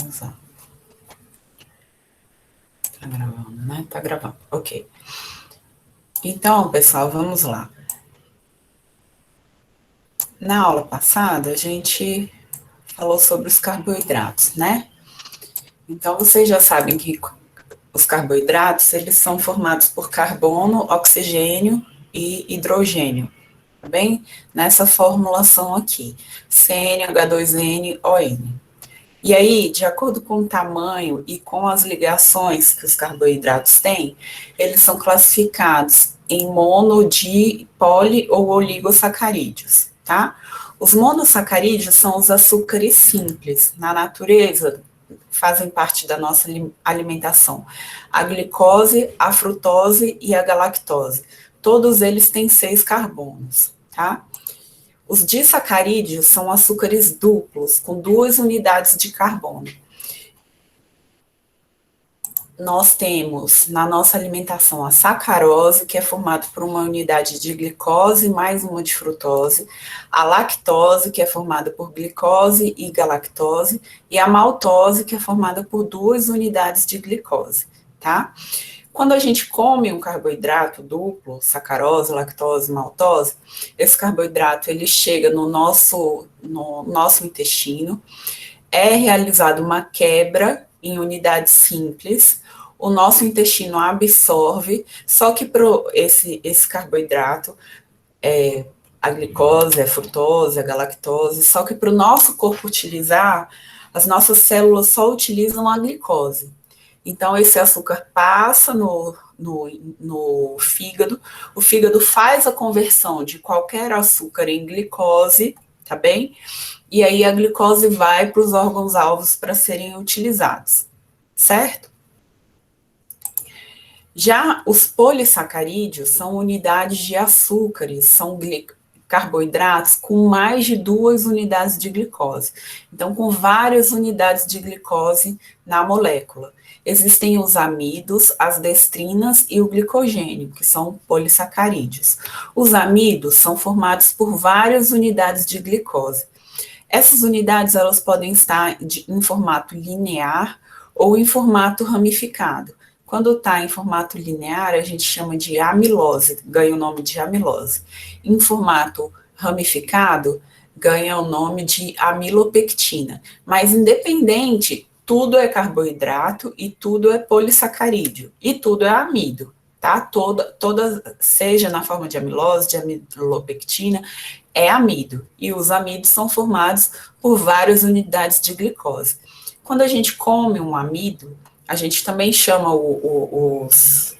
Vamos lá. Tá gravando, né? Tá gravando, ok. Então, pessoal, vamos lá. Na aula passada, a gente falou sobre os carboidratos, né? Então, vocês já sabem que os carboidratos, eles são formados por carbono, oxigênio e hidrogênio, tá bem? Nessa formulação aqui, CnH2nOn. E aí, de acordo com o tamanho e com as ligações que os carboidratos têm, eles são classificados em mono, di, poli ou oligosacarídeos, tá? Os monossacarídeos são os açúcares simples. Na natureza, fazem parte da nossa alimentação. A glicose, a frutose e a galactose. Todos eles têm 6 carbonos, tá? Os disacarídeos são açúcares duplos, com 2 unidades de carbono. Nós temos na nossa alimentação a sacarose, que é formada por uma unidade de glicose mais uma de frutose, a lactose, que é formada por glicose e galactose, e a maltose, que é formada por 2 unidades de glicose, tá? Quando a gente come um carboidrato duplo, sacarose, lactose, maltose, esse carboidrato ele chega no nosso intestino, é realizada uma quebra em unidades simples, o nosso intestino absorve, só que para esse carboidrato, a glicose, a frutose, a galactose, só que para o nosso corpo utilizar, as nossas células só utilizam a glicose. Então, esse açúcar passa no fígado, o fígado faz a conversão de qualquer açúcar em glicose, tá bem? E aí a glicose vai para os órgãos-alvos para serem utilizados, certo? Já os polissacarídeos são unidades de açúcares, são carboidratos com mais de 2 unidades de glicose. Então, com várias unidades de glicose na molécula. Existem os amidos, as destrinas e o glicogênio, que são polissacarídeos. Os amidos são formados por várias unidades de glicose. Essas unidades elas podem estar em formato linear ou em formato ramificado. Quando está em formato linear, a gente chama de amilose, ganha o nome de amilose. Em formato ramificado, ganha o nome de amilopectina. Mas independente, tudo é carboidrato e tudo é polissacarídeo e tudo é amido, tá? Toda, seja na forma de amilose, de amilopectina, é amido. E os amidos são formados por várias unidades de glicose. Quando a gente come um amido, a gente também chama os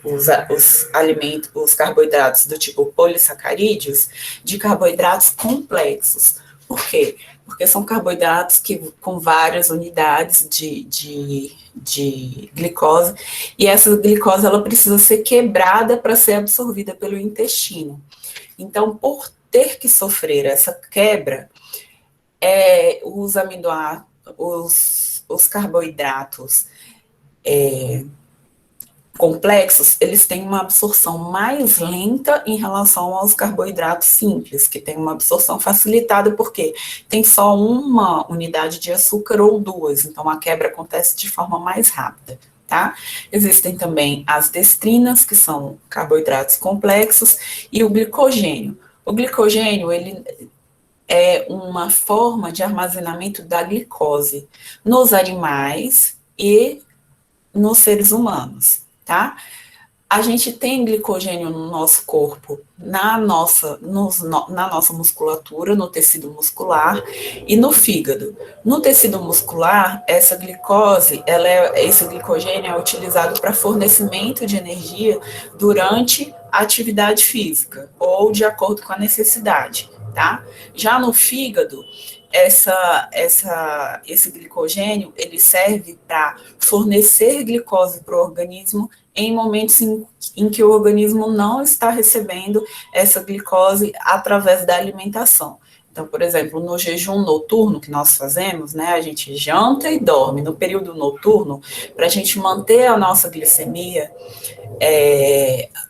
alimentos, os carboidratos do tipo polissacarídeos, de carboidratos complexos. Por quê? Porque são carboidratos com várias unidades de glicose, e essa glicose ela precisa ser quebrada para ser absorvida pelo intestino. Então, por ter que sofrer essa quebra, os carboidratos complexos, eles têm uma absorção mais lenta em relação aos carboidratos simples, que tem uma absorção facilitada, porque tem só uma unidade de açúcar ou 2, então a quebra acontece de forma mais rápida, tá? Existem também as destrinas, que são carboidratos complexos, e o glicogênio. O glicogênio, ele é uma forma de armazenamento da glicose nos animais e nos seres humanos, tá? A gente tem glicogênio no nosso corpo, na nossa musculatura, no tecido muscular e no fígado. No tecido muscular, essa glicose, esse glicogênio é utilizado para fornecimento de energia durante a atividade física ou de acordo com a necessidade, tá? Já no fígado, esse glicogênio, ele serve para fornecer glicose para o organismo em momentos em que o organismo não está recebendo essa glicose através da alimentação. Então, por exemplo, no jejum noturno que nós fazemos, né, a gente janta e dorme. No período noturno, para a gente manter a nossa glicemia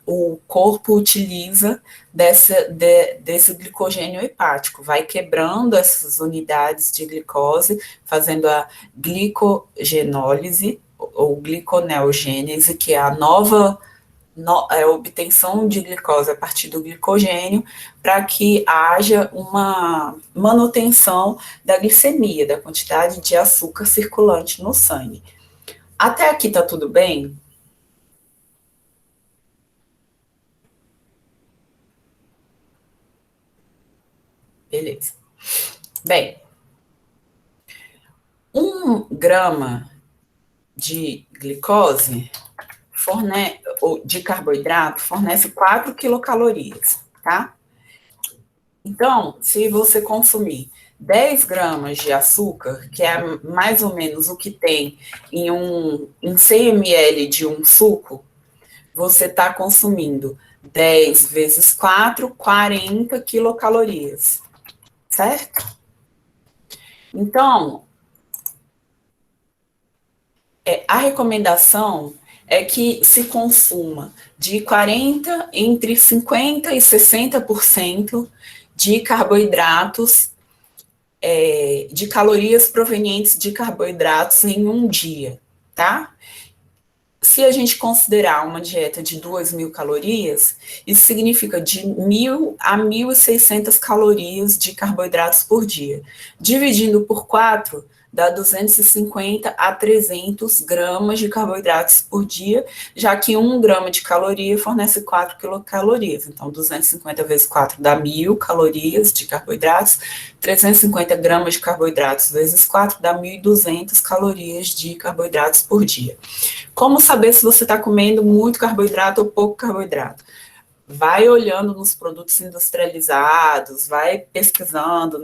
o corpo utiliza desse glicogênio hepático, vai quebrando essas unidades de glicose, fazendo a glicogenólise ou gliconeogênese, que é a nova obtenção de glicose a partir do glicogênio, para que haja uma manutenção da glicemia, da quantidade de açúcar circulante no sangue. Até aqui está tudo bem? Beleza. Bem, 1 grama de glicose ou de carboidrato fornece 4 quilocalorias, tá? Então, se você consumir 10 gramas de açúcar, que é mais ou menos o que tem em 100 ml de um suco, você está consumindo 10 vezes 4, 40 quilocalorias, certo? Então, a recomendação é que se consuma entre 50% e 60% de carboidratos, de calorias provenientes de carboidratos em um dia, tá? Se a gente considerar uma dieta de 2.000 calorias, isso significa de 1.000 a 1.600 calorias de carboidratos por dia. Dividindo por 4, dá 250 a 300 gramas de carboidratos por dia, já que 1 grama de caloria fornece 4 quilocalorias. Então, 250 vezes 4 dá 1.000 calorias de carboidratos, 350 gramas de carboidratos vezes 4 dá 1.200 calorias de carboidratos por dia. Como saber se você está comendo muito carboidrato ou pouco carboidrato? Vai olhando nos produtos industrializados, vai pesquisando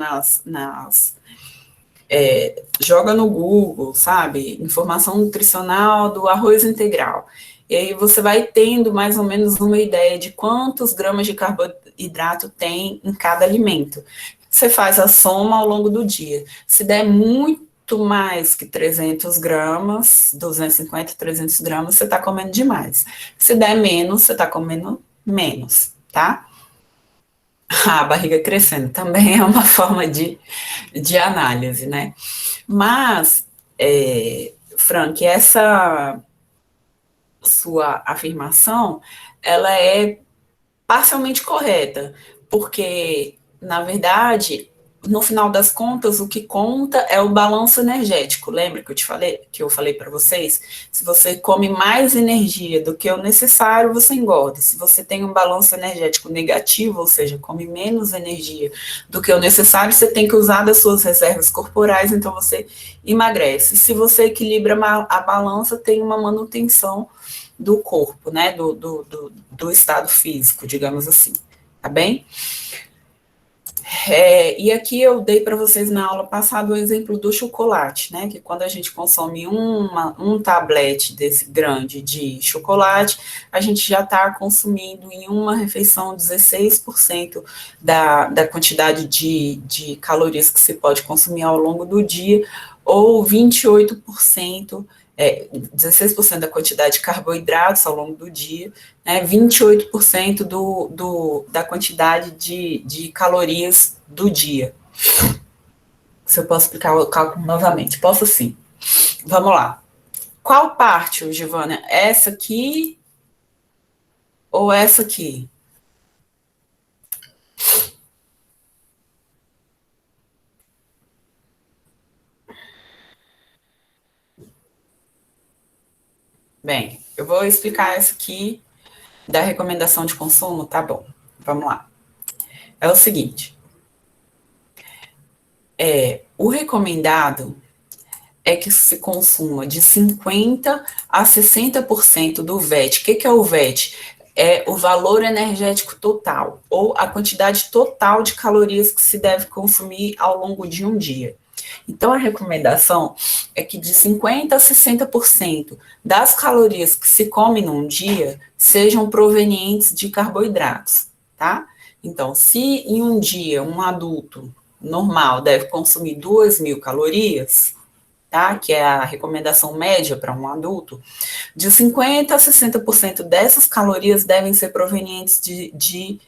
joga no Google, sabe? Informação nutricional do arroz integral. E aí você vai tendo mais ou menos uma ideia de quantos gramas de carboidrato tem em cada alimento. Você faz a soma ao longo do dia. Se der muito mais que 300 gramas, 250, 300 gramas, você está comendo demais. Se der menos, você está comendo menos, tá? A barriga crescendo também é uma forma de análise, né? Mas, Frank, essa sua afirmação, ela é parcialmente correta, porque, na verdade, no final das contas, o que conta é o balanço energético. Lembra que eu falei para vocês? Se você come mais energia do que o necessário, você engorda. Se você tem um balanço energético negativo, ou seja, come menos energia do que o necessário, você tem que usar das suas reservas corporais, então você emagrece. Se você equilibra a balança, tem uma manutenção do corpo, né? Do estado físico, digamos assim. Tá bem? E aqui eu dei para vocês na aula passada o exemplo do chocolate, né? Que quando a gente consome um tablete desse grande de chocolate, a gente já está consumindo em uma refeição 16% da quantidade de calorias que se pode consumir ao longo do dia, ou 28%. 16% da quantidade de carboidratos ao longo do dia, né, 28% da quantidade de calorias do dia. Se eu posso explicar o cálculo novamente? Posso sim. Vamos lá. Qual parte, Giovana? Essa aqui ou essa aqui? Bem, eu vou explicar essa aqui da recomendação de consumo, tá bom. Vamos lá. É o seguinte. O recomendado é que se consuma de 50% a 60% do VET. O que é o VET? É o valor energético total, ou a quantidade total de calorias que se deve consumir ao longo de um dia. Então, a recomendação é que de 50% a 60% das calorias que se come num dia sejam provenientes de carboidratos, tá? Então, se em um dia um adulto normal deve consumir 2.000 calorias, tá? Que é a recomendação média para um adulto, de 50% a 60% dessas calorias devem ser provenientes de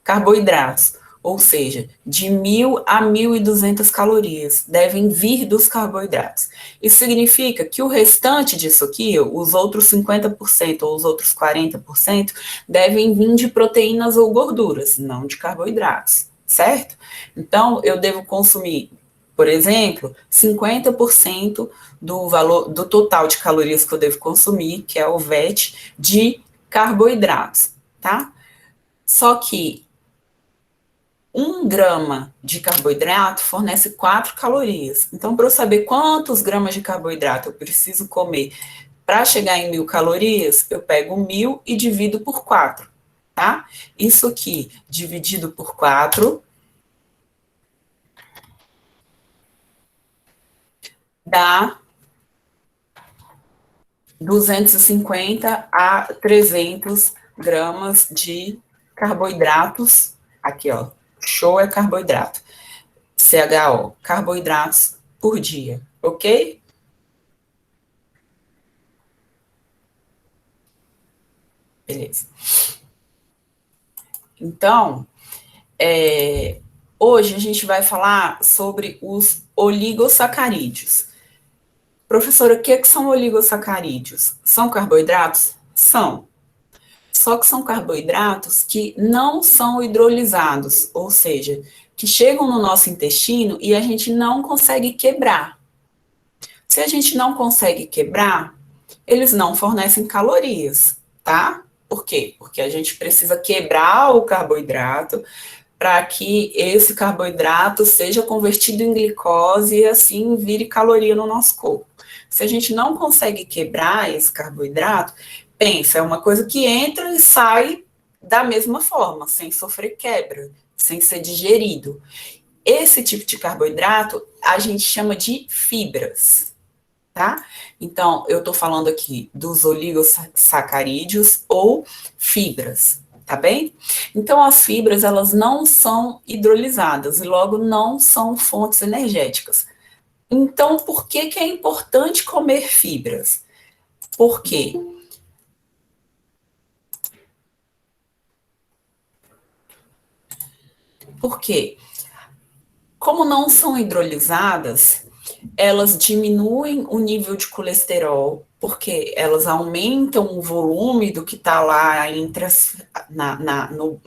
carboidratos, ou seja, de 1.000 a 1.200 calorias devem vir dos carboidratos. Isso significa que o restante disso aqui, os outros 50% ou os outros 40%, devem vir de proteínas ou gorduras, não de carboidratos, certo? Então, eu devo consumir, por exemplo, 50% do valor do total de calorias que eu devo consumir, que é o VET, de carboidratos, tá? Só que 1 grama de carboidrato fornece 4 calorias. Então, para eu saber quantos gramas de carboidrato eu preciso comer para chegar em 1.000 calorias, eu pego 1.000 e divido por 4, tá? Isso aqui, dividido por 4, dá 250 a 300 gramas de carboidratos. Aqui, ó, show é carboidrato. CHO, carboidratos por dia, ok? Beleza. Então, hoje a gente vai falar sobre os oligosacarídeos. Professora, o que são oligosacarídeos? São carboidratos? São. Só que são carboidratos que não são hidrolisados, ou seja, que chegam no nosso intestino e a gente não consegue quebrar. Se a gente não consegue quebrar, eles não fornecem calorias, tá? Por quê? Porque a gente precisa quebrar o carboidrato para que esse carboidrato seja convertido em glicose e assim vire caloria no nosso corpo. Se a gente não consegue quebrar esse carboidrato, pensa, é uma coisa que entra e sai da mesma forma, sem sofrer quebra, sem ser digerido. Esse tipo de carboidrato a gente chama de fibras, tá? Então, eu estou falando aqui dos oligosacarídeos ou fibras, tá bem? Então, as fibras, elas não são hidrolisadas e logo não são fontes energéticas. Então, por que que é importante comer fibras? Por quê? Porque, como não são hidrolisadas, elas diminuem o nível de colesterol, porque elas aumentam o volume do que está lá entre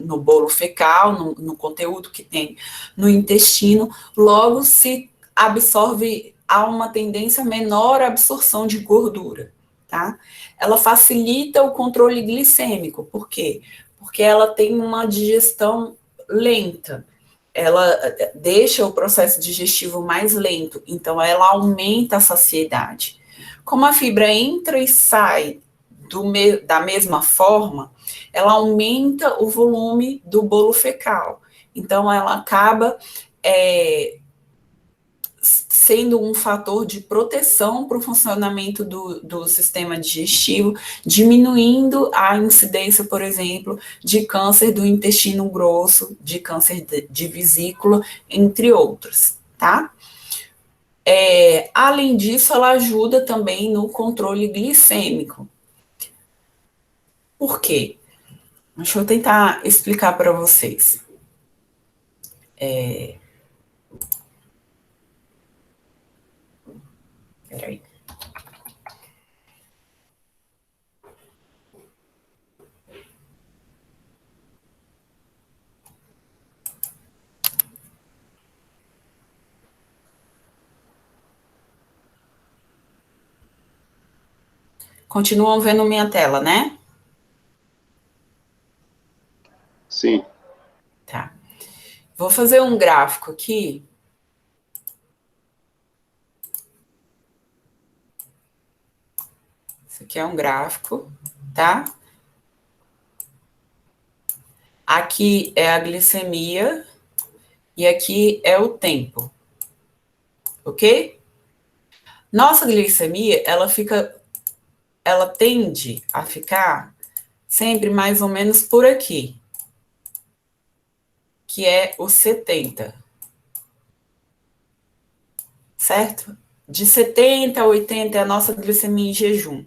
no bolo fecal, no conteúdo que tem no intestino, logo se absorve, há uma tendência menor à absorção de gordura, tá? Ela facilita o controle glicêmico, por quê? Porque ela tem uma digestão lenta, ela deixa o processo digestivo mais lento, então ela aumenta a saciedade. Como a fibra entra e sai da mesma forma, ela aumenta o volume do bolo fecal. Então ela acaba sendo um fator de proteção para o funcionamento do sistema digestivo, diminuindo a incidência, por exemplo, de câncer do intestino grosso, de câncer de vesícula, entre outros, tá? Além disso, ela ajuda também no controle glicêmico. Por quê? Deixa eu tentar explicar para vocês. Peraí. Continuam vendo minha tela, né? Sim. Tá. Vou fazer um gráfico aqui. Isso aqui é um gráfico, tá? Aqui é a glicemia e aqui é o tempo, ok? Nossa glicemia, ela tende a ficar sempre mais ou menos por aqui, que é o 70, certo? De 70 a 80 é a nossa glicemia em jejum.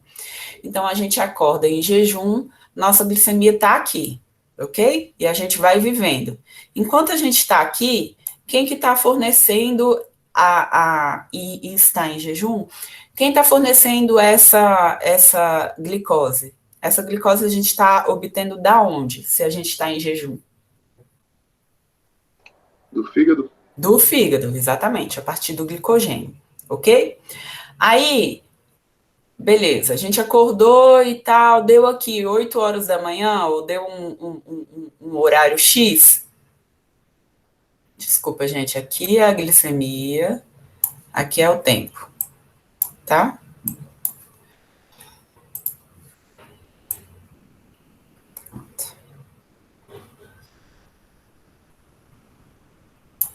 Então, a gente acorda em jejum, nossa glicemia está aqui, ok? E a gente vai vivendo. Enquanto a gente está aqui, quem que está fornecendo e está em jejum? Quem está fornecendo essa glicose? Essa glicose a gente está obtendo da onde, se a gente está em jejum? Do fígado? Do fígado, exatamente, a partir do glicogênio, ok? Aí, beleza, a gente acordou e tal, deu aqui 8 horas da manhã, ou deu um horário X. Desculpa, gente, aqui é a glicemia, aqui é o tempo, tá?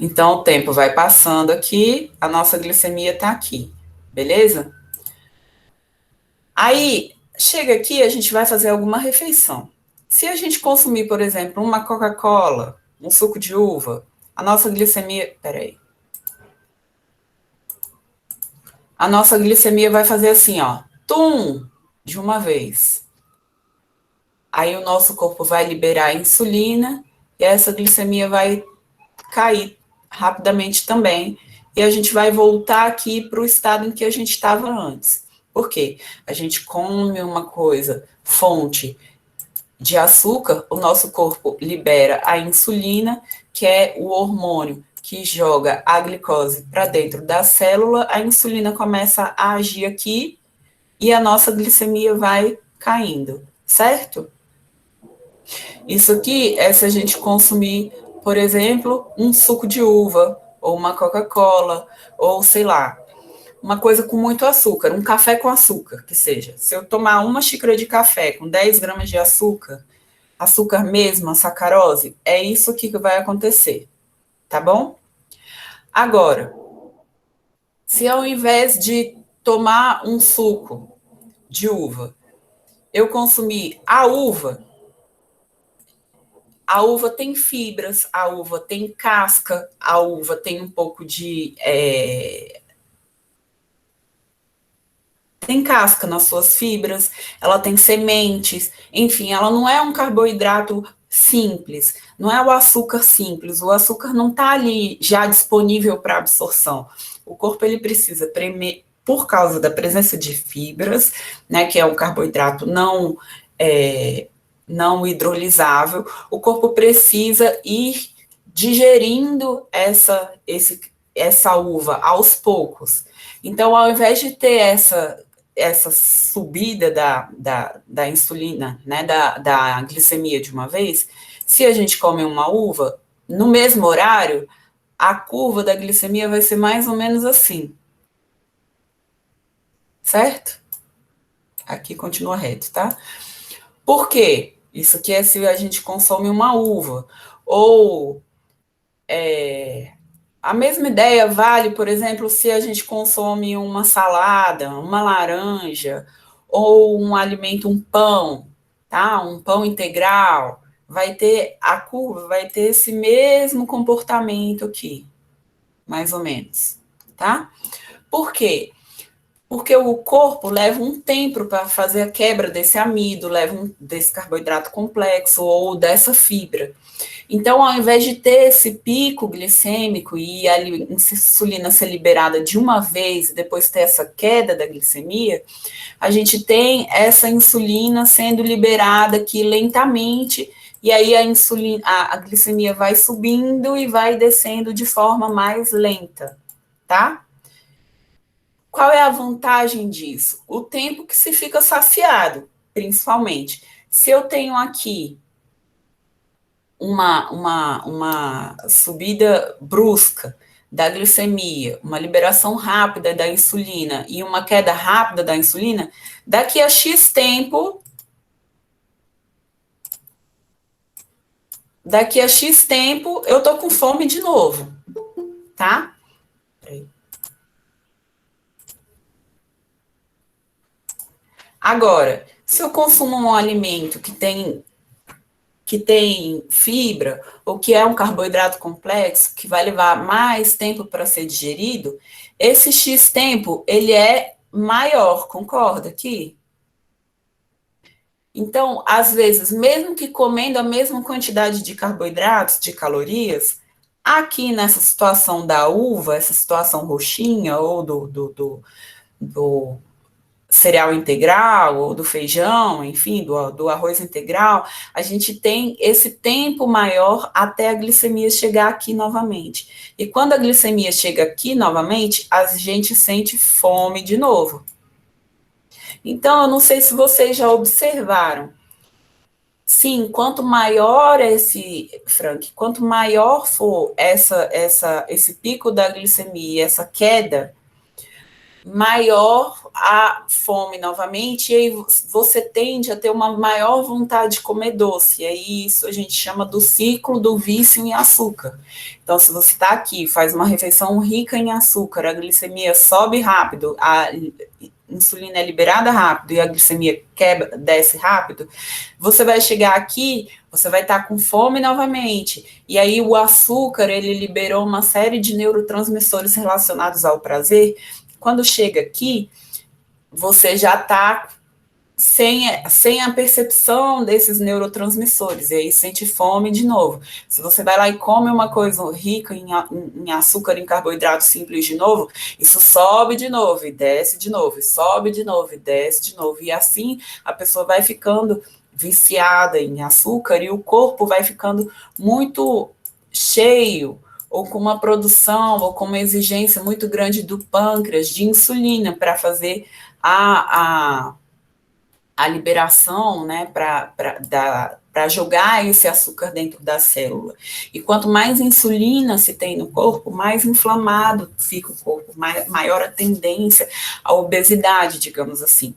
Então, o tempo vai passando aqui, a nossa glicemia tá aqui, beleza? Aí, chega aqui, a gente vai fazer alguma refeição. Se a gente consumir, por exemplo, uma Coca-Cola, um suco de uva, a nossa glicemia. Peraí. A nossa glicemia vai fazer assim, ó. Tum! De uma vez. Aí o nosso corpo vai liberar a insulina e essa glicemia vai cair rapidamente também. E a gente vai voltar aqui para o estado em que a gente estava antes. Por quê? A gente come uma coisa, fonte de açúcar, o nosso corpo libera a insulina, que é o hormônio que joga a glicose para dentro da célula, a insulina começa a agir aqui e a nossa glicemia vai caindo, certo? Isso aqui é se a gente consumir, por exemplo, um suco de uva, ou uma Coca-Cola, ou sei lá, uma coisa com muito açúcar, um café com açúcar, que seja. Se eu tomar uma xícara de café com 10 gramas de açúcar, açúcar mesmo, a sacarose, é isso aqui que vai acontecer, tá bom? Agora, se ao invés de tomar um suco de uva, eu consumir a uva tem fibras, a uva tem casca, a uva tem um pouco de. Tem casca nas suas fibras, ela tem sementes, enfim, ela não é um carboidrato simples, não é o açúcar simples, o açúcar não está ali já disponível para absorção. O corpo ele precisa premer, por causa da presença de fibras, né, que é um carboidrato não hidrolisável, o corpo precisa ir digerindo essa uva aos poucos. Então, ao invés de ter essa subida da insulina, né, da glicemia de uma vez, se a gente come uma uva, no mesmo horário, a curva da glicemia vai ser mais ou menos assim. Certo? Aqui continua reto, tá? Por quê? Isso aqui é se a gente consome uma uva. Ou a mesma ideia vale, por exemplo, se a gente consome uma salada, uma laranja, ou um alimento, um pão, tá? Um pão integral, vai ter a curva, vai ter esse mesmo comportamento aqui, mais ou menos, tá? Por quê? Porque o corpo leva um tempo para fazer a quebra desse amido, desse carboidrato complexo ou dessa fibra. Então, ao invés de ter esse pico glicêmico e a insulina ser liberada de uma vez e depois ter essa queda da glicemia, a gente tem essa insulina sendo liberada aqui lentamente, e aí a glicemia vai subindo e vai descendo de forma mais lenta, tá? Qual é a vantagem disso? O tempo que se fica saciado, principalmente. Se eu tenho aqui uma subida brusca da glicemia, uma liberação rápida da insulina e uma queda rápida da insulina, daqui a X tempo, eu tô com fome de novo, tá? Agora, se eu consumo um alimento que tem que tem fibra, ou que é um carboidrato complexo, que vai levar mais tempo para ser digerido, esse X tempo, ele é maior, concorda aqui? Então, às vezes, mesmo que comendo a mesma quantidade de carboidratos, de calorias, aqui nessa situação da uva, essa situação roxinha, ou do cereal integral, ou do feijão, enfim, do arroz integral, a gente tem esse tempo maior até a glicemia chegar aqui novamente. E quando a glicemia chega aqui novamente, a gente sente fome de novo. Então, eu não sei se vocês já observaram. Sim, quanto maior Frank, quanto maior for esse pico da glicemia, essa queda, maior a fome novamente, e aí você tende a ter uma maior vontade de comer doce. E aí isso a gente chama do ciclo do vício em açúcar. Então, se você está aqui, faz uma refeição rica em açúcar, a glicemia sobe rápido, a insulina é liberada rápido e a glicemia desce rápido, você vai chegar aqui, você vai estar com fome novamente, e aí o açúcar, ele liberou uma série de neurotransmissores relacionados ao prazer. Quando chega aqui, você já está sem a percepção desses neurotransmissores, e aí sente fome de novo. Se você vai lá e come uma coisa rica em açúcar, em carboidrato simples de novo, isso sobe de novo, e desce de novo, e sobe de novo, e desce de novo, e assim a pessoa vai ficando viciada em açúcar, e o corpo vai ficando muito cheio, ou com uma produção, ou com uma exigência muito grande do pâncreas, de insulina, para fazer a liberação, né, para jogar esse açúcar dentro da célula. E quanto mais insulina se tem no corpo, mais inflamado fica o corpo, maior a tendência à obesidade, digamos assim.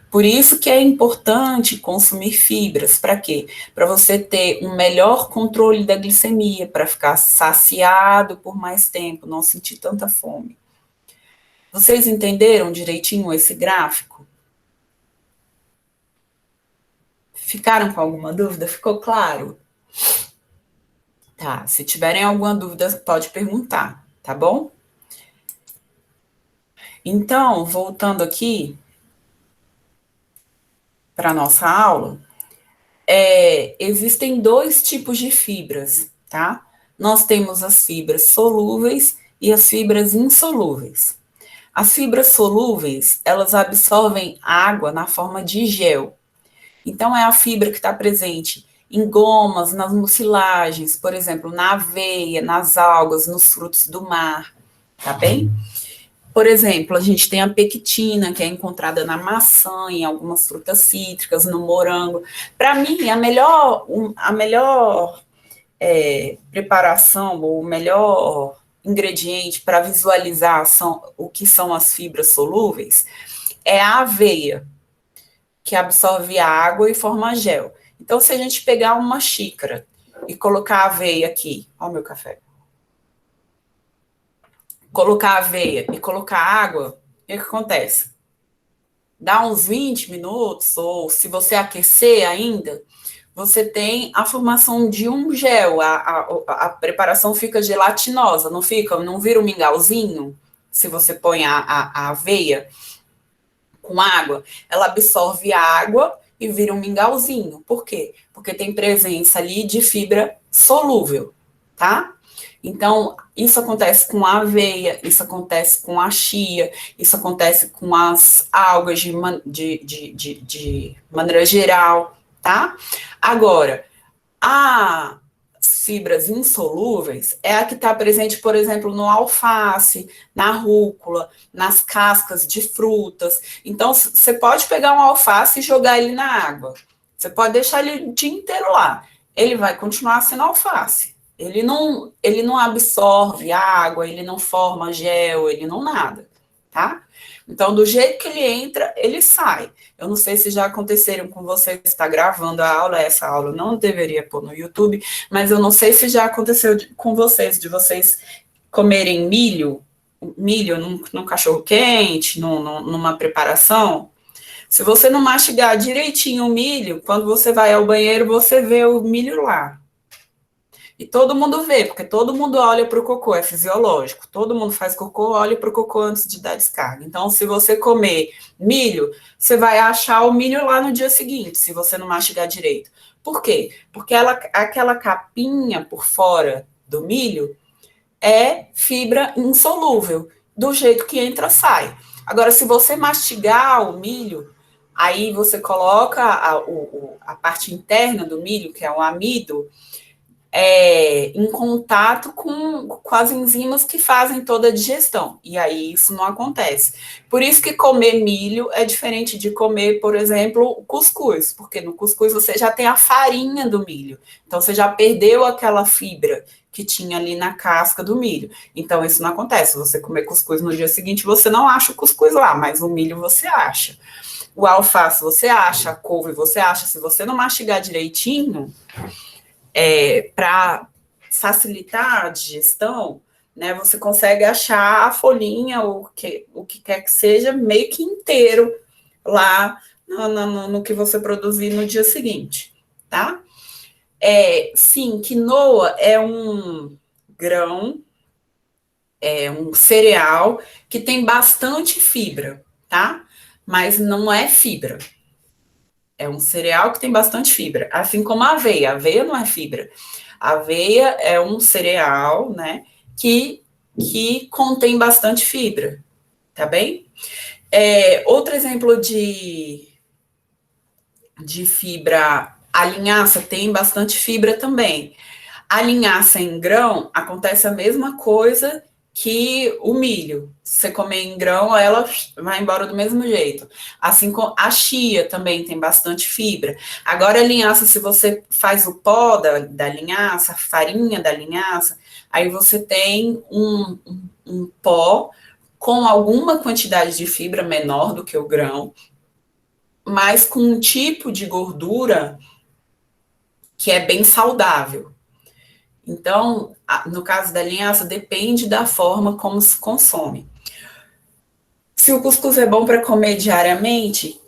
Por isso que é importante consumir fibras. Para quê? Para você ter um melhor controle da glicemia, para ficar saciado por mais tempo, não sentir tanta fome. Vocês entenderam direitinho esse gráfico? Ficaram com alguma dúvida? Ficou claro? Tá, se tiverem alguma dúvida, pode perguntar, tá bom? Então, voltando aqui para a nossa aula, existem dois tipos de fibras, tá? Nós temos as fibras solúveis e as fibras insolúveis. As fibras solúveis, elas absorvem água na forma de gel. Então, é a fibra que está presente em gomas, nas mucilagens, por exemplo, na aveia, nas algas, nos frutos do mar, tá bem? Por exemplo, a gente tem a pectina, que é encontrada na maçã, em algumas frutas cítricas, no morango. Para mim, a melhor preparação, ou o melhor ingrediente para visualizar o que são as fibras solúveis é a aveia, que absorve a água e forma gel. Então, se a gente pegar uma xícara e colocar a aveia aqui, ó o meu café, colocar aveia e colocar água, o que acontece? Dá uns 20 minutos, ou se você aquecer ainda, você tem a formação de um gel, a preparação fica gelatinosa, não fica? Não vira um mingauzinho? Se você põe a aveia com água, ela absorve a água e vira um mingauzinho. Por quê? Porque tem presença ali de fibra solúvel, tá? Então, isso acontece com a aveia, isso acontece com a chia, isso acontece com as algas de maneira geral, tá? Agora, as fibras insolúveis é a que está presente, por exemplo, no alface, na rúcula, nas cascas de frutas. Então, você pode pegar um alface e jogar ele na água. Você pode deixar ele o dia inteiro lá. Ele vai continuar sendo alface. Ele não absorve água, ele não forma gel, ele não nada, tá? Então, do jeito que ele entra, ele sai. Eu não sei se já aconteceram com você que está gravando a aula, essa aula eu não deveria pôr no YouTube, mas eu não sei se já aconteceu com vocês, de vocês comerem milho num cachorro quente, numa preparação. Se você não mastigar direitinho o milho, quando você vai ao banheiro, você vê o milho lá. E todo mundo vê, porque todo mundo olha para o cocô, é fisiológico. Todo mundo faz cocô, olha para o cocô antes de dar descarga. Então, se você comer milho, você vai achar o milho lá no dia seguinte, se você não mastigar direito. Por quê? Porque aquela capinha por fora do milho é fibra insolúvel. Do jeito que entra, sai. Agora, se você mastigar o milho, aí você coloca a parte interna do milho, que é o amido, em contato com as enzimas que fazem toda a digestão. E aí isso não acontece. Por isso que comer milho é diferente de comer, por exemplo, o cuscuz, porque no cuscuz você já tem a farinha do milho. Então você já perdeu aquela fibra que tinha ali na casca do milho. Então isso não acontece. Se você comer cuscuz no dia seguinte, você não acha o cuscuz lá, mas o milho você acha. O alface você acha, a couve você acha. Se você não mastigar direitinho, para facilitar a digestão, né, você consegue achar a folhinha, o que quer que seja, meio que inteiro lá no que você produzir no dia seguinte, tá? Sim, quinoa é um grão, é um cereal que tem bastante fibra, tá? Mas não é fibra. É um cereal que tem bastante fibra, assim como a aveia. A aveia não é fibra. A aveia é um cereal, né, que contém bastante fibra, tá bem? Outro exemplo de fibra, a linhaça tem bastante fibra também. A linhaça em grão, acontece a mesma coisa que o milho. Se você comer em grão, ela vai embora do mesmo jeito. Assim como a chia também tem bastante fibra. Agora, a linhaça, se você faz o pó da linhaça, a farinha da linhaça, aí você tem um pó com alguma quantidade de fibra menor do que o grão, mas com um tipo de gordura que é bem saudável. Então, no caso da linhaça, depende da forma como se consome. Se o cuscuz é bom para comer diariamente,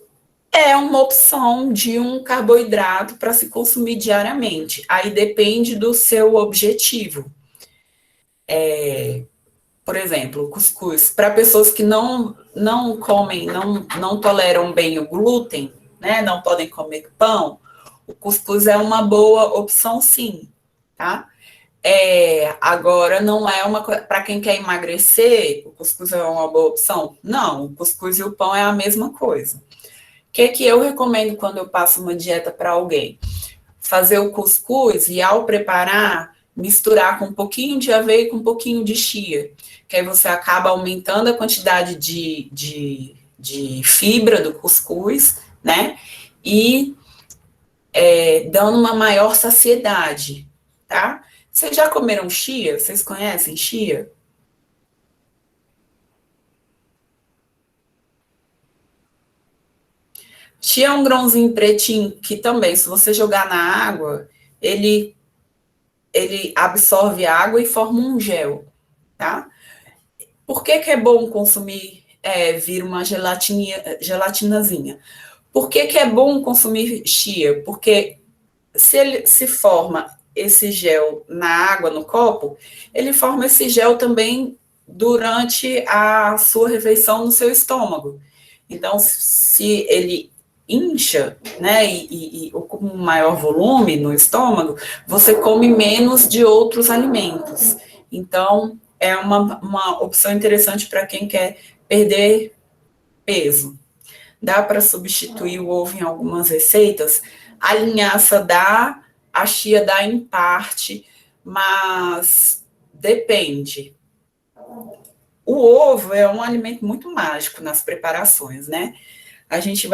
é uma opção de um carboidrato para se consumir diariamente. Aí depende do seu objetivo. Por exemplo, o cuscuz, para pessoas que não comem, não toleram bem o glúten, né, não podem comer pão, o cuscuz é uma boa opção, sim, tá? Agora não é uma coisa. Para quem quer emagrecer, o cuscuz é uma boa opção? Não, o cuscuz e o pão é a mesma coisa. O que eu recomendo quando eu passo uma dieta para alguém? Fazer o cuscuz e, ao preparar, misturar com um pouquinho de aveia e com um pouquinho de chia, que aí você acaba aumentando a quantidade de fibra do cuscuz, né? E dando uma maior saciedade, tá? Vocês já comeram chia? Vocês conhecem chia? Chia é um grãozinho pretinho que também, se você jogar na água, ele, ele absorve água e forma um gel, tá? Por que é bom consumir, vir uma gelatinazinha? Por que é bom consumir chia? Porque se ele se forma esse gel na água, no copo, ele forma esse gel também durante a sua refeição no seu estômago. Então, se ele incha, né, e ocupa um maior volume no estômago, você come menos de outros alimentos. Então, é uma opção interessante para quem quer perder peso. Dá para substituir o ovo em algumas receitas. A linhaça dá, a chia dá em parte, mas depende. O ovo é um alimento muito mágico nas preparações, né? A gente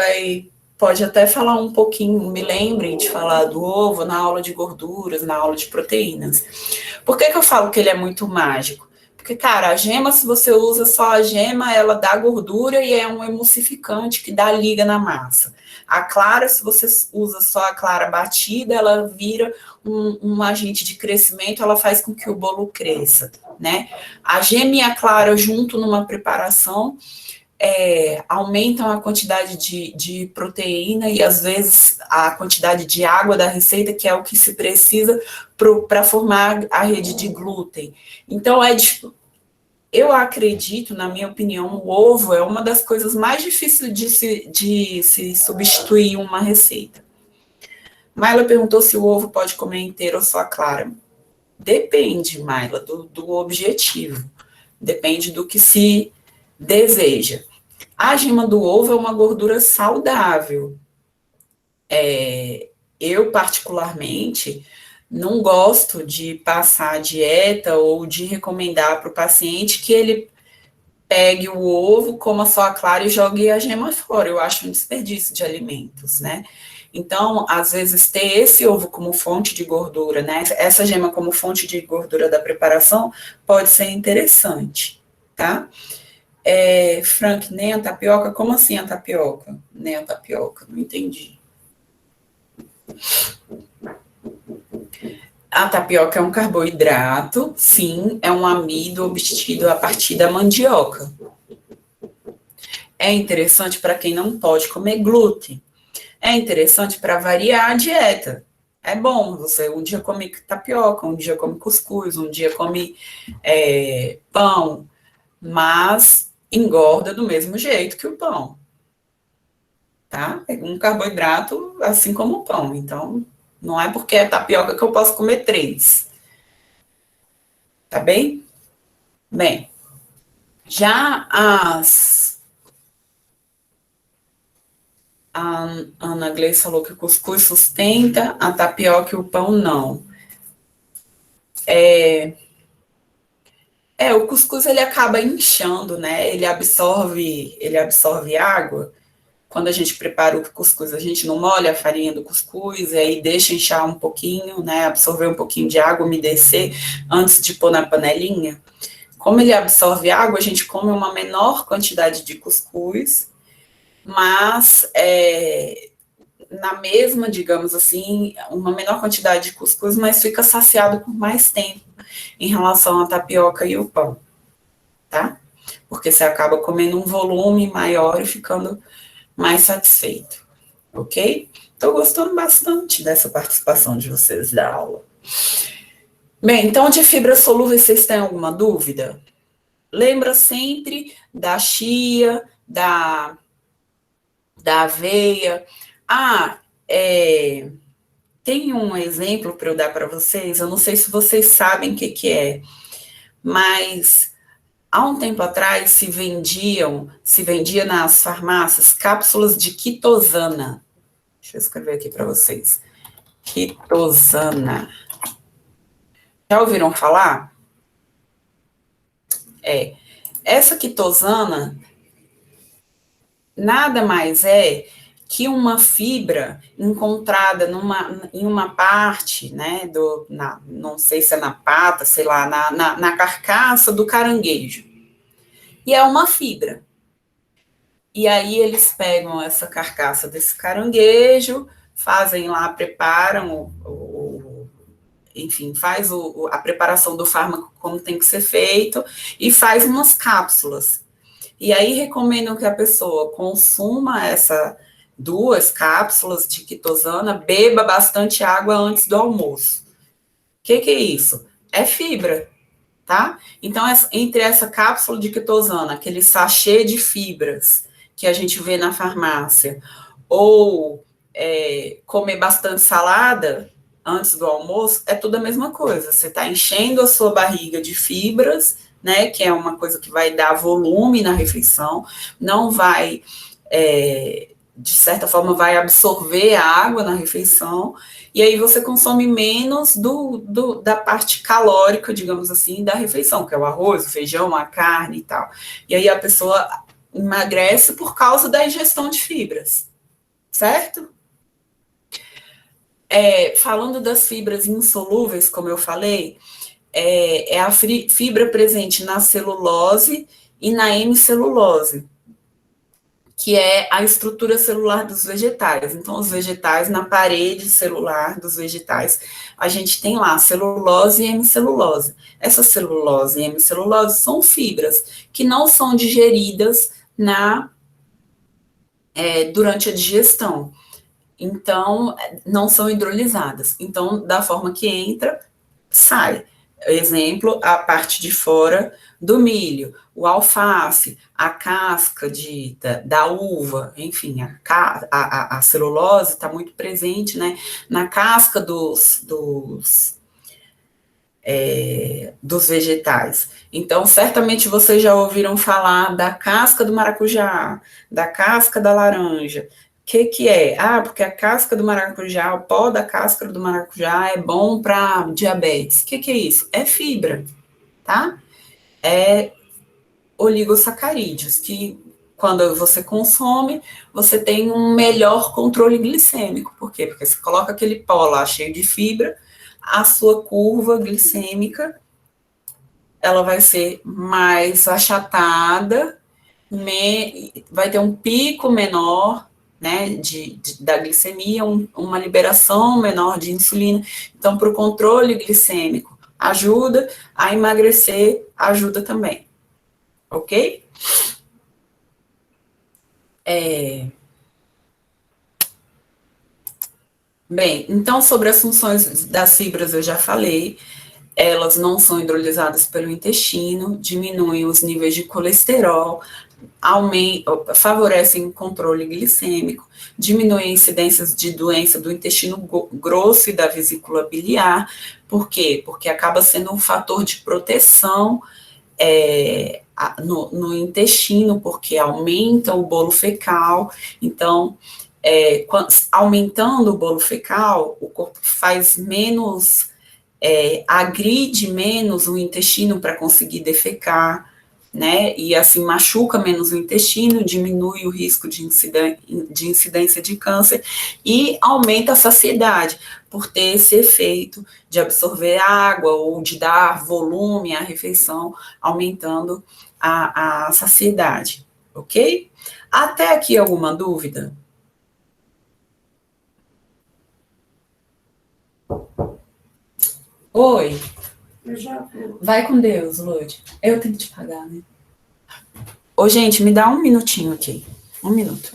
pode até falar um pouquinho, me lembrem de falar do ovo na aula de gorduras, na aula de proteínas. Por que eu falo que ele é muito mágico? Porque, cara, a gema, se você usa só a gema, ela dá gordura e é um emulsificante que dá liga na massa. A clara, se você usa só a clara batida, ela vira um agente de crescimento, ela faz com que o bolo cresça, né? A gema e a clara junto numa preparação aumentam a quantidade de proteína e, às vezes, a quantidade de água da receita, que é o que se precisa para formar a rede de glúten. Então, eu acredito, na minha opinião, o ovo é uma das coisas mais difíceis de se substituir uma receita. Maila perguntou se o ovo pode comer inteiro ou só a clara. Depende, Maila, do objetivo. Depende do que se deseja. A gema do ovo é uma gordura saudável. Eu, particularmente, não gosto de passar a dieta ou de recomendar para o paciente que ele pegue o ovo, coma só a clara e jogue a gema fora. Eu acho um desperdício de alimentos, né? Então, às vezes, ter esse ovo como fonte de gordura, né? Essa gema como fonte de gordura da preparação pode ser interessante, tá? Frank, nem a tapioca? Como assim a tapioca? Nem a tapioca, não entendi. A tapioca é um carboidrato, sim, é um amido obtido a partir da mandioca. É interessante para quem não pode comer glúten. É interessante para variar a dieta. É bom, você um dia come tapioca, um dia come cuscuz, um dia come pão, mas engorda do mesmo jeito que o pão, tá? É um carboidrato assim como o pão, então não é porque é tapioca que eu posso comer 3, tá bem? Bem, já a Ana Gleice falou que o cuscuz sustenta, a tapioca e o pão não. O cuscuz ele acaba inchando, né? Ele absorve água. Quando a gente prepara o cuscuz, a gente não molha a farinha do cuscuz, e aí deixa inchar um pouquinho, né? Absorver um pouquinho de água, umedecer antes de pôr na panelinha. Como ele absorve água, a gente come uma menor quantidade de cuscuz, mas na mesma, digamos assim, uma menor quantidade de cuscuz, mas fica saciado por mais tempo em relação à tapioca e o pão, tá? Porque você acaba comendo um volume maior e ficando mais satisfeito, ok? Estou gostando bastante dessa participação de vocês da aula. Bem, então de fibras solúveis vocês têm alguma dúvida? Lembra sempre da chia, da aveia. Tem um exemplo para eu dar para vocês, eu não sei se vocês sabem o que é, mas há um tempo atrás se vendia nas farmácias cápsulas de quitosana. Deixa eu escrever aqui para vocês. Quitosana. Já ouviram falar? Essa quitosana nada mais é que uma fibra encontrada em uma parte, né, não sei se é na pata, sei lá, na carcaça do caranguejo. E é uma fibra. E aí eles pegam essa carcaça desse caranguejo, fazem lá, preparam enfim, faz a preparação do fármaco como tem que ser feito e faz umas cápsulas. E aí recomendam que a pessoa consuma 2 cápsulas de quitosana, beba bastante água antes do almoço. O que é isso? É fibra, tá? Então, entre essa cápsula de quitosana, aquele sachê de fibras que a gente vê na farmácia, ou comer bastante salada antes do almoço, é tudo a mesma coisa. Você está enchendo a sua barriga de fibras, né, que é uma coisa que vai dar volume na refeição, não vai, de certa forma, vai absorver a água na refeição, e aí você consome menos da parte calórica, digamos assim, da refeição, que é o arroz, o feijão, a carne e tal. E aí a pessoa emagrece por causa da ingestão de fibras, certo? Falando das fibras insolúveis, como eu falei, é a fibra presente na celulose e na hemicelulose, que é a estrutura celular dos vegetais. Então, os vegetais, na parede celular dos vegetais, a gente tem lá celulose e hemicelulose. Essa celulose e hemicelulose são fibras que não são digeridas durante a digestão. Então, não são hidrolisadas. Então, da forma que entra, sai. Exemplo, a parte de fora do milho, o alface, a casca da uva, enfim, a celulose está muito presente, né, na casca dos vegetais. Então, certamente vocês já ouviram falar da casca do maracujá, da casca da laranja. O que é? Porque a casca do maracujá, o pó da casca do maracujá é bom para diabetes. O que é isso? É fibra, tá? É oligosacarídeos, que quando você consome, você tem um melhor controle glicêmico. Por quê? Porque você coloca aquele pó lá cheio de fibra, a sua curva glicêmica ela vai ser mais achatada, vai ter um pico menor, né, da glicemia, uma liberação menor de insulina. Então, para o controle glicêmico, ajuda, a emagrecer ajuda também, ok? Bem, então, sobre as funções das fibras eu já falei. Elas não são hidrolisadas pelo intestino, diminuem os níveis de colesterol, favorecem o controle glicêmico, diminuem incidências de doença do intestino grosso e da vesícula biliar. Por quê? Porque acaba sendo um fator de proteção no intestino, porque aumenta o bolo fecal. Então, aumentando o bolo fecal, o corpo faz menos, agride menos o intestino para conseguir defecar, né? E assim machuca menos o intestino, diminui o risco de incidência de câncer e aumenta a saciedade, por ter esse efeito de absorver água ou de dar volume à refeição, aumentando a saciedade, ok? Até aqui alguma dúvida? Oi. Vai com Deus, Lud. Eu tenho que te pagar, né? Ô, gente, me dá um minutinho aqui. Um minuto.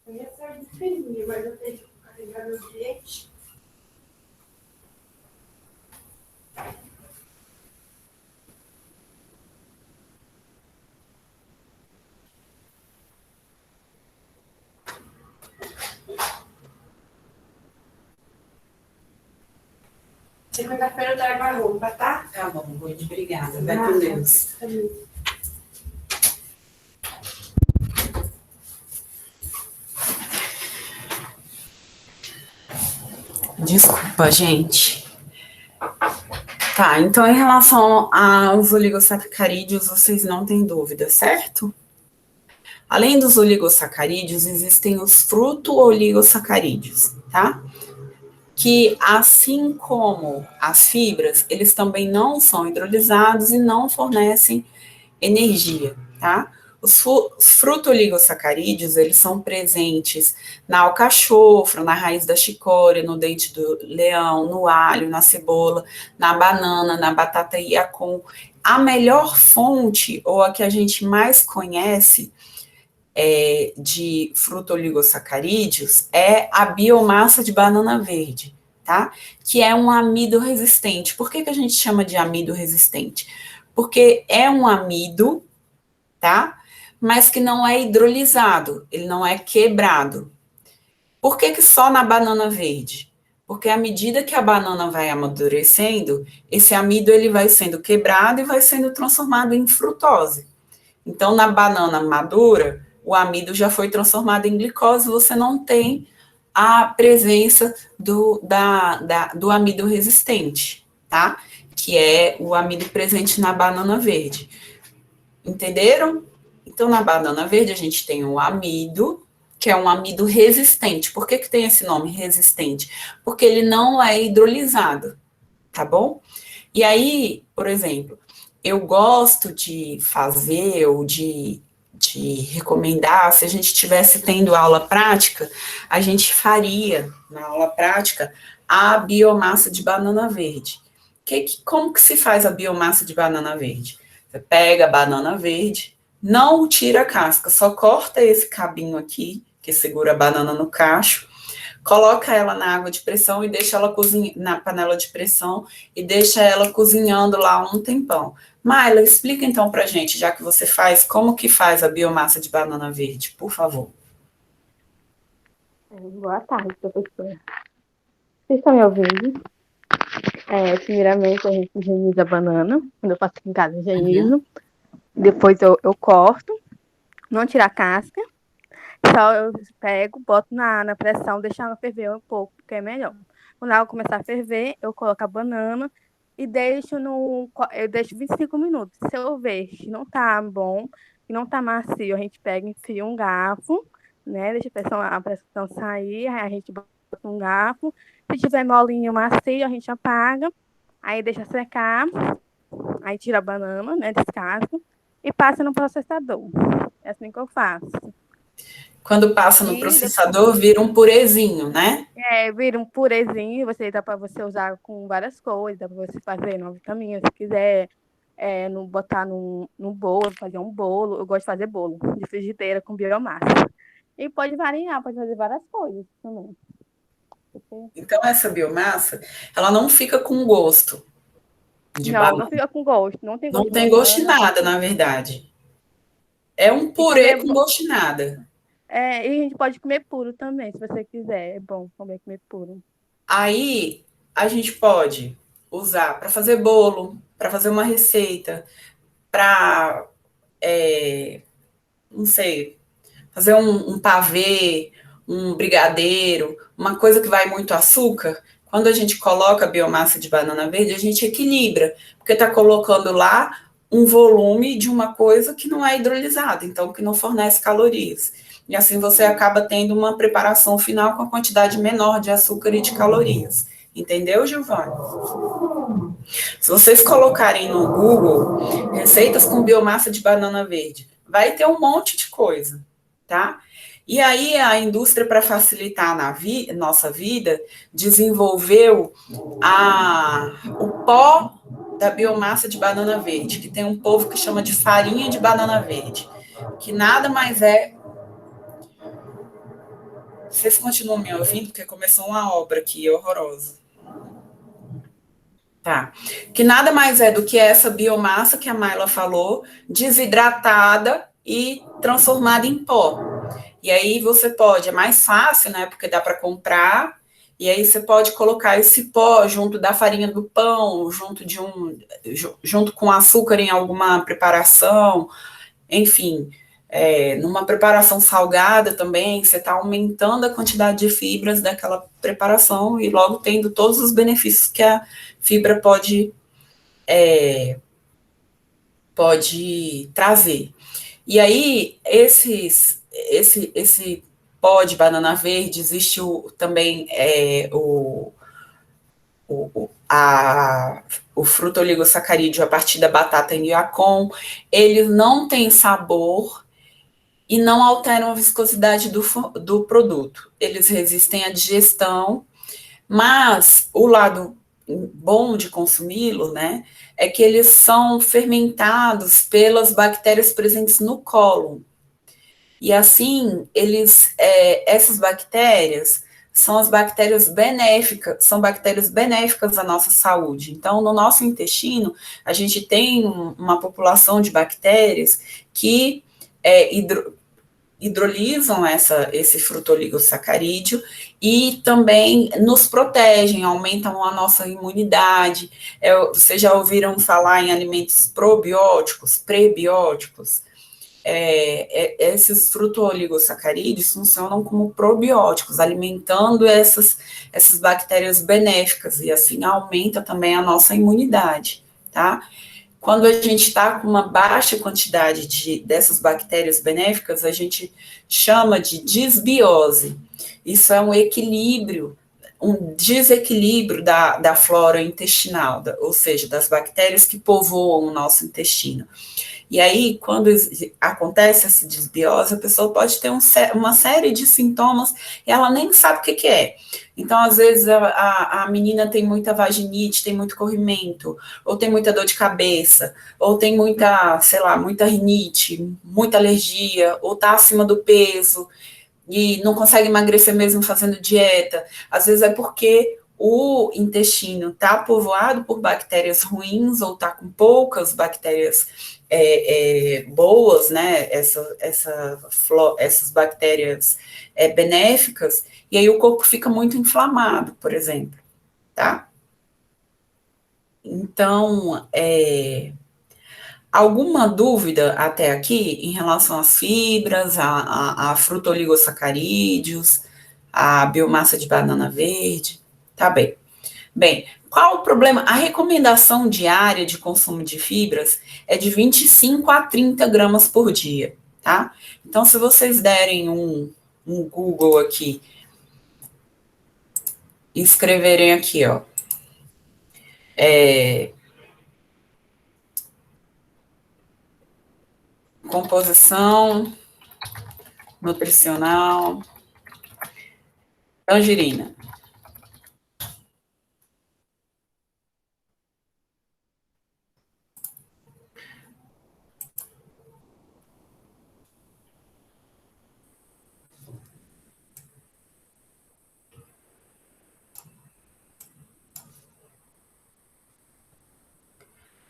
Eu ia sair de fininho, mas eu tenho que carregar meu cliente. Segunda-feira eu trago a roupa, tá? Tá bom, Lud, obrigada. Vai com Deus. Desculpa, gente. Tá, então em relação aos oligosacarídeos, vocês não têm dúvida, certo? Além dos oligosacarídeos, existem os fruto-oligosacarídeos, tá? Que, assim como as fibras, eles também não são hidrolisados e não fornecem energia, tá? Os fruto-oligosacarídeos, eles são presentes na alcachofra, na raiz da chicória, no dente do leão, no alho, na cebola, na banana, na batata iacon. A melhor fonte, ou a que a gente mais conhece, de fruto-oligosacarídeos é a biomassa de banana verde, tá? Que é um amido resistente. Por que a gente chama de amido resistente? Porque é um amido, tá? Mas que não é hidrolisado, ele não é quebrado. Por que só na banana verde? Porque à medida que a banana vai amadurecendo, esse amido ele vai sendo quebrado e vai sendo transformado em frutose. Então, na banana madura, o amido já foi transformado em glicose, você não tem a presença do amido resistente, tá? Que é o amido presente na banana verde. Entenderam? Então, na banana verde, a gente tem o amido, que é um amido resistente. Por que tem esse nome, resistente? Porque ele não é hidrolisado, tá bom? E aí, por exemplo, eu gosto de fazer ou de recomendar, se a gente estivesse tendo aula prática, a gente faria, na aula prática, a biomassa de banana verde. Como que se faz a biomassa de banana verde? Você pega a banana verde, não tira a casca, só corta esse cabinho aqui, que segura a banana no cacho, coloca ela na água de pressão e deixa ela cozinhar na panela de pressão e deixa ela cozinhando lá um tempão. Maila, explica então pra gente, já que você faz, como que faz a biomassa de banana verde, por favor. Boa tarde, professora. Vocês estão me ouvindo? Primeiramente, a gente higieniza a banana. Quando eu faço aqui em casa, higienizo. Depois eu corto, não tiro a casca. Só eu pego, boto na pressão, deixo ela ferver um pouco, porque é melhor. Quando ela começar a ferver, eu coloco a banana e eu deixo 25 minutos. Se eu ver que não tá bom, que não tá macio, a gente pega e enfia um garfo, né? Deixa a pressão sair, aí a gente bota um garfo. Se tiver molinho macio, a gente apaga, aí deixa secar, aí tira a banana, né? Descasca e passa no processador. É assim que eu faço. Quando passa no processador, vira um purezinho, né? Vira um purezinho, dá para você usar com várias coisas, dá para você fazer uma vitamina, se quiser, botar no bolo, fazer um bolo. Eu gosto de fazer bolo de frigideira com biomassa. E pode variar, pode fazer várias coisas também. Então, essa biomassa, ela não fica com gosto de banana. Não fica com gosto, não tem gosto. Não tem gosto de nada, na verdade. É um purê com gosto de nada. E a gente pode comer puro também, se você quiser. É bom comer puro. Aí, a gente pode usar para fazer bolo, para fazer uma receita, para, não sei, fazer um pavê, um brigadeiro, uma coisa que vai muito açúcar. Quando a gente coloca a biomassa de banana verde, a gente equilibra, porque está colocando lá um volume de uma coisa que não é hidrolisada, então que não fornece calorias. E assim você acaba tendo uma preparação final com a quantidade menor de açúcar e de calorias. Entendeu, Giovanni? Se vocês colocarem no Google receitas com biomassa de banana verde, vai ter um monte de coisa, tá? E aí a indústria, para facilitar nossa vida, desenvolveu o pó da biomassa de banana verde, que tem um povo que chama de farinha de banana verde, que nada mais é... Vocês continuam me ouvindo? Porque começou uma obra aqui horrorosa. Tá. Que nada mais é do que essa biomassa que a Maila falou, desidratada e transformada em pó. E aí você pode, é mais fácil, né? Porque dá para comprar, e aí você pode colocar esse pó junto da farinha do pão, junto com açúcar em alguma preparação, enfim. Numa preparação salgada também, você está aumentando a quantidade de fibras daquela preparação e logo tendo todos os benefícios que a fibra pode trazer. E aí, esse pó de banana verde, existe também o fruto oligosacarídeo a partir da batata Yacon. Ele não tem sabor e não alteram a viscosidade do produto. Eles resistem à digestão, mas o lado bom de consumi-lo, né, é que eles são fermentados pelas bactérias presentes no cólon. E assim, essas bactérias são as bactérias benéficas, são bactérias benéficas à nossa saúde. Então, no nosso intestino, a gente tem uma população de bactérias que hidrolisam esse fruto oligosacarídeo e também nos protegem, aumentam a nossa imunidade. Vocês já ouviram falar em alimentos probióticos, prebióticos? Esses fruto oligosacarídeos funcionam como probióticos, alimentando essas bactérias benéficas, e assim aumenta também a nossa imunidade, tá? Quando a gente está com uma baixa quantidade dessas bactérias benéficas, a gente chama de disbiose. Isso é um equilíbrio, um desequilíbrio da flora intestinal, ou seja, das bactérias que povoam o nosso intestino. E aí, quando acontece essa desbiose, a pessoa pode ter uma série de sintomas e ela nem sabe o que é. Então, às vezes, a menina tem muita vaginite, tem muito corrimento, ou tem muita dor de cabeça, ou tem muita, sei lá, muita rinite, muita alergia, ou tá acima do peso e não consegue emagrecer mesmo fazendo dieta. Às vezes é porque o intestino está povoado por bactérias ruins ou está com poucas bactérias boas, né? Essas bactérias benéficas, e aí o corpo fica muito inflamado, por exemplo, tá? Então, alguma dúvida até aqui em relação às fibras, a frutoligosacarídeos, a biomassa de banana verde? Tá bem. Bem, qual o problema? A recomendação diária de consumo de fibras é de 25 a 30 gramas por dia, tá? Então, se vocês derem um Google aqui e escreverem aqui, ó, composição nutricional tangerina.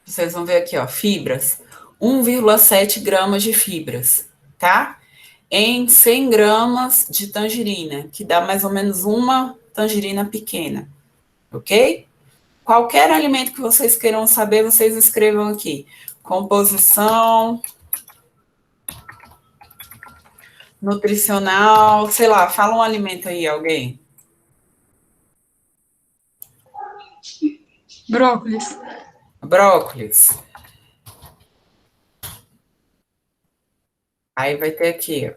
Vocês vão ver aqui, ó, fibras. 1,7 gramas de fibras, tá? Em 100 gramas de tangerina, que dá mais ou menos uma tangerina pequena, ok? Qualquer alimento que vocês queiram saber, vocês escrevam aqui. Composição nutricional, sei lá, fala um alimento aí, alguém. Brócolis. Brócolis. Aí vai ter aqui,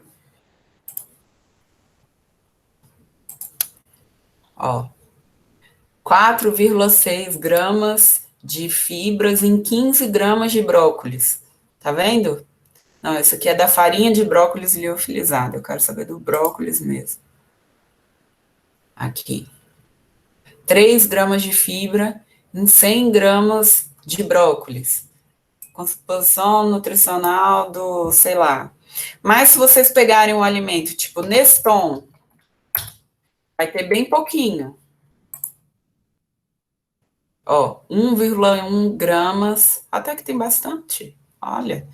ó, 4,6 gramas de fibras em 15 gramas de brócolis. Tá vendo? Não, isso aqui é da farinha de brócolis liofilizada. Eu quero saber do brócolis mesmo. Aqui. 3 gramas de fibra em 100 gramas de brócolis. Composição nutricional do, sei lá. Mas se vocês pegarem um alimento tipo Neston, vai ter bem pouquinho. Ó, 1,1 gramas, até que tem bastante, olha,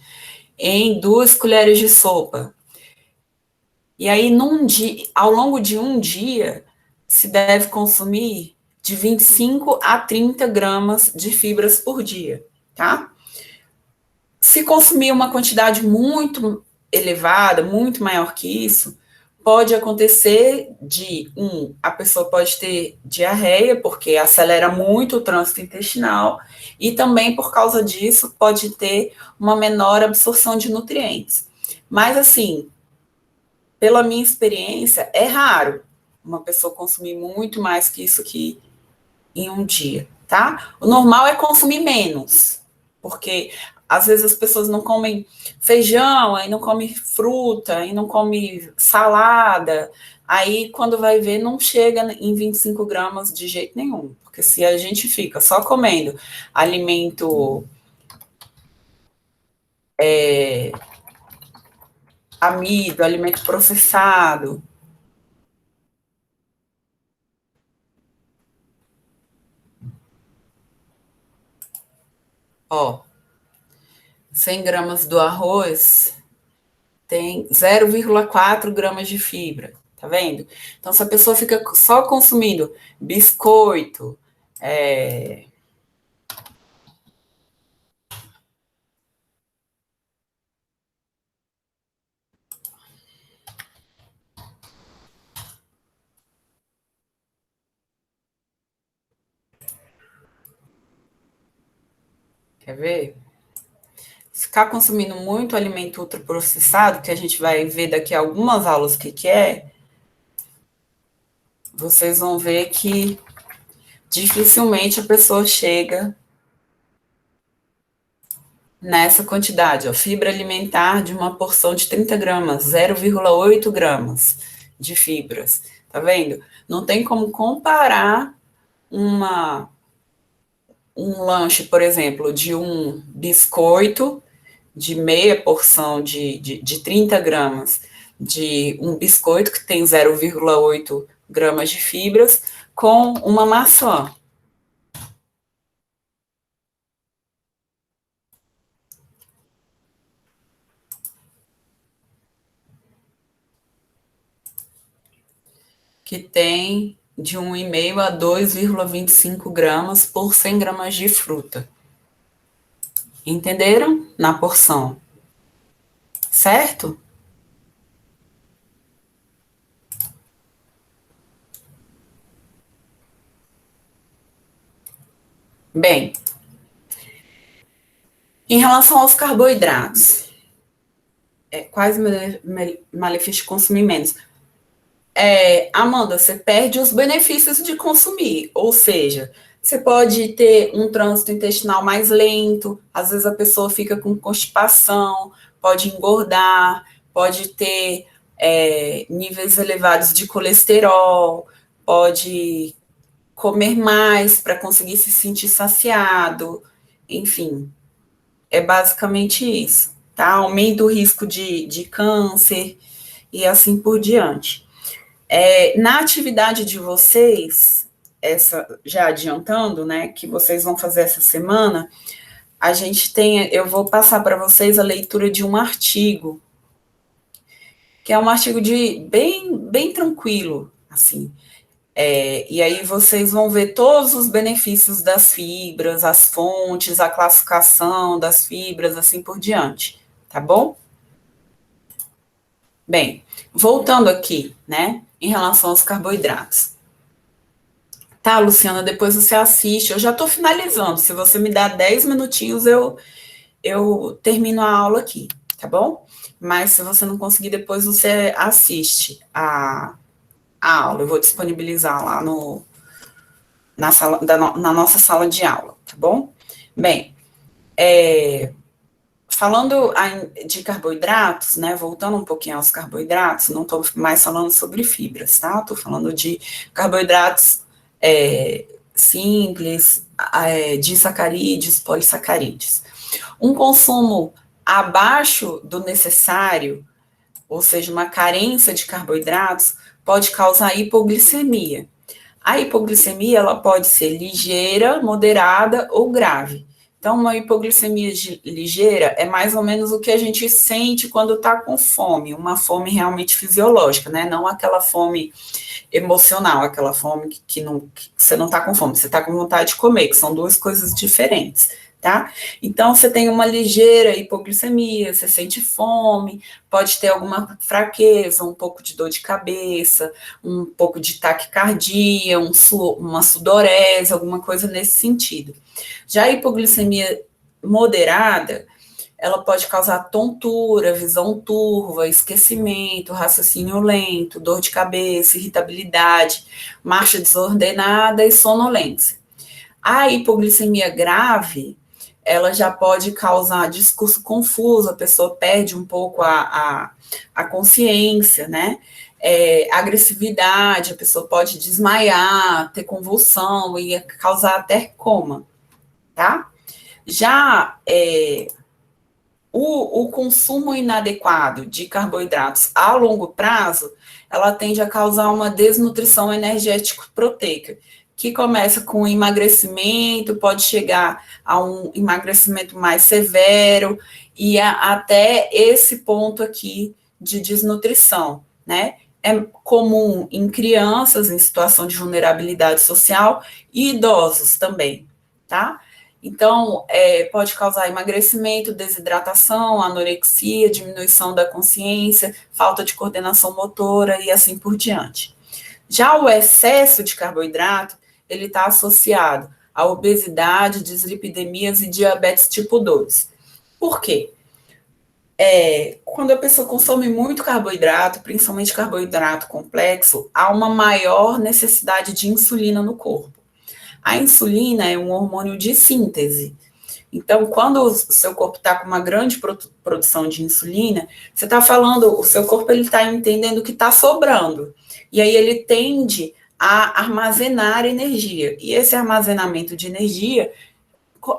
em 2 colheres de sopa. E aí, ao longo de um dia, se deve consumir de 25 a 30 gramas de fibras por dia, tá? Se consumir uma quantidade muito elevada, muito maior que isso, pode acontecer a pessoa pode ter diarreia, porque acelera muito o trânsito intestinal, e também por causa disso pode ter uma menor absorção de nutrientes. Mas assim, pela minha experiência, é raro uma pessoa consumir muito mais que isso aqui em um dia, tá? O normal é consumir menos, porque às vezes as pessoas não comem feijão, aí não comem fruta, aí não comem salada, aí quando vai ver não chega em 25 gramas de jeito nenhum, porque se a gente fica só comendo alimento amido, alimento processado, ó, 100 gramas do arroz tem 0,4 gramas de fibra, tá vendo? Então, se a pessoa fica só consumindo biscoito, quer ver? Ficar consumindo muito alimento ultraprocessado, que a gente vai ver daqui a algumas aulas o que é, vocês vão ver que dificilmente a pessoa chega nessa quantidade, ó, fibra alimentar de uma porção de 30 gramas, 0,8 gramas de fibras, tá vendo? Não tem como comparar um lanche, por exemplo, de um biscoito de meia porção de 30 gramas, de um biscoito que tem 0,8 gramas de fibras, com uma maçã. Que tem de 1,5 a 2,25 gramas por 100 gramas de fruta. Entenderam? Na porção. Certo? Bem, em relação aos carboidratos, quais malefícios de consumir menos? Amanda, você perde os benefícios de consumir, ou seja, você pode ter um trânsito intestinal mais lento, às vezes a pessoa fica com constipação, pode engordar, pode ter níveis elevados de colesterol, pode comer mais para conseguir se sentir saciado, enfim, é basicamente isso, tá? Aumenta o risco de câncer e assim por diante. Na atividade de vocês, já adiantando, né, que vocês vão fazer essa semana, eu vou passar para vocês a leitura de um artigo, que é um artigo bem tranquilo, assim. E aí vocês vão ver todos os benefícios das fibras, as fontes, a classificação das fibras, assim por diante, tá bom? Bem, voltando aqui, né, em relação aos carboidratos. Tá, Luciana, depois você assiste, eu já estou finalizando, se você me dá 10 minutinhos, eu termino a aula aqui, tá bom? Mas se você não conseguir, depois você assiste a aula, eu vou disponibilizar lá na nossa sala de aula, tá bom? Bem, falando de carboidratos, né, voltando um pouquinho aos carboidratos, não estou mais falando sobre fibras, tá? Estou falando de carboidratos simples, disacarídeos, polissacarídeos. Um consumo abaixo do necessário, ou seja, uma carência de carboidratos, pode causar hipoglicemia. A hipoglicemia, ela pode ser ligeira, moderada ou grave. Então, uma hipoglicemia ligeira é mais ou menos o que a gente sente quando está com fome, uma fome realmente fisiológica, né? Não aquela fome emocional, aquela fome que você não está com fome, você está com vontade de comer, que são duas coisas diferentes, tá? Então, você tem uma ligeira hipoglicemia, você sente fome, pode ter alguma fraqueza, um pouco de dor de cabeça, um pouco de taquicardia, uma sudorese, alguma coisa nesse sentido. Já a hipoglicemia moderada, ela pode causar tontura, visão turva, esquecimento, raciocínio lento, dor de cabeça, irritabilidade, marcha desordenada e sonolência. A hipoglicemia grave, ela já pode causar discurso confuso, a pessoa perde um pouco a consciência, né? Agressividade, a pessoa pode desmaiar, ter convulsão e causar até coma, tá? Já o consumo inadequado de carboidratos a longo prazo, ela tende a causar uma desnutrição energético-proteica, que começa com emagrecimento, pode chegar a um emagrecimento mais severo e até esse ponto aqui de desnutrição, né? É comum em crianças em situação de vulnerabilidade social e idosos também, tá? Então, pode causar emagrecimento, desidratação, anorexia, diminuição da consciência, falta de coordenação motora e assim por diante. Já o excesso de carboidrato, ele está associado à obesidade, dislipidemias e diabetes tipo 2. Por quê? Quando a pessoa consome muito carboidrato, principalmente carboidrato complexo, há uma maior necessidade de insulina no corpo. A insulina é um hormônio de síntese. Então, quando o seu corpo está com uma grande produção de insulina, você está falando, o seu corpo está entendendo que está sobrando. E aí ele tende a armazenar energia. E esse armazenamento de energia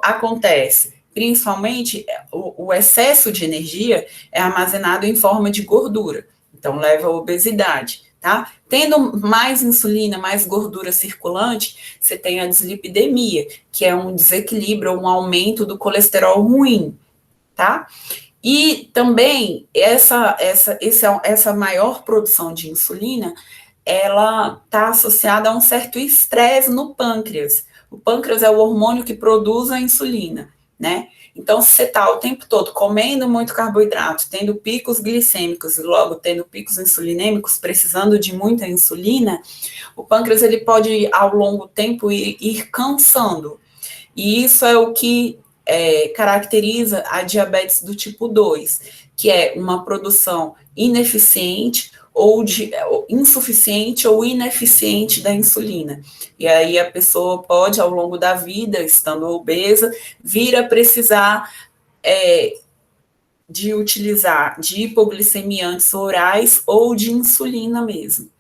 acontece, principalmente, o excesso de energia é armazenado em forma de gordura. Então, leva à obesidade. Tá? Tendo mais insulina, mais gordura circulante, você tem a dislipidemia, que é um desequilíbrio, um aumento do colesterol ruim, tá? E também essa maior produção de insulina, ela está associada a um certo estresse no pâncreas. O pâncreas é o hormônio que produz a insulina, né? Então, se você está o tempo todo comendo muito carboidrato, tendo picos glicêmicos e logo tendo picos insulinêmicos, precisando de muita insulina, o pâncreas ele pode, ao longo do tempo, ir cansando. E isso é o que caracteriza a diabetes do tipo 2, que é uma produção ineficiente ou insuficiente ou ineficiente da insulina. E aí a pessoa pode, ao longo da vida, estando obesa, vir a precisar de utilizar de hipoglicemiantes orais ou de insulina mesmo.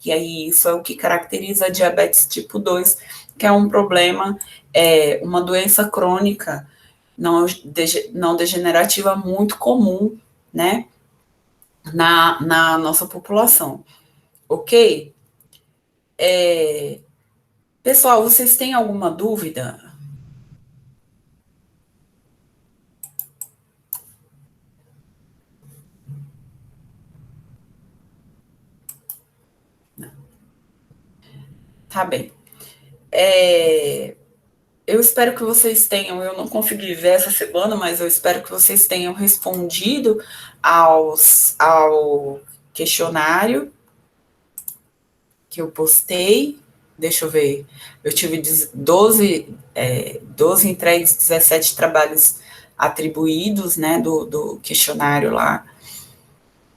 E aí isso é o que caracteriza a diabetes tipo 2, que é um problema, uma doença crônica não degenerativa muito comum, né, na nossa população, ok? Pessoal, vocês têm alguma dúvida? Não. Tá bem. Eu espero que vocês tenham, eu não consegui ver essa semana, mas eu espero que vocês tenham respondido ao questionário que eu postei. Deixa eu ver, eu tive 12 entregues, 17 trabalhos atribuídos, né, do questionário lá,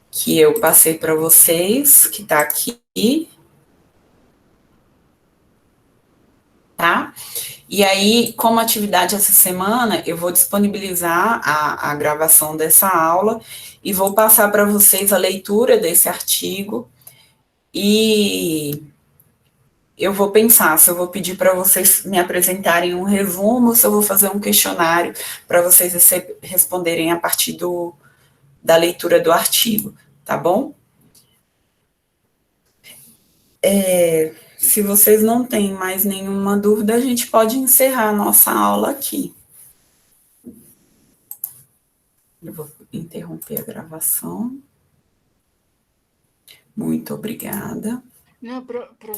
que eu passei para vocês, que está aqui, tá? E aí, como atividade essa semana, eu vou disponibilizar a gravação dessa aula e vou passar para vocês a leitura desse artigo e eu vou pensar se eu vou pedir para vocês me apresentarem um resumo, se eu vou fazer um questionário para vocês responderem a partir da leitura do artigo, tá bom? Se vocês não têm mais nenhuma dúvida, a gente pode encerrar a nossa aula aqui. Eu vou interromper a gravação. Muito obrigada. Não, professor.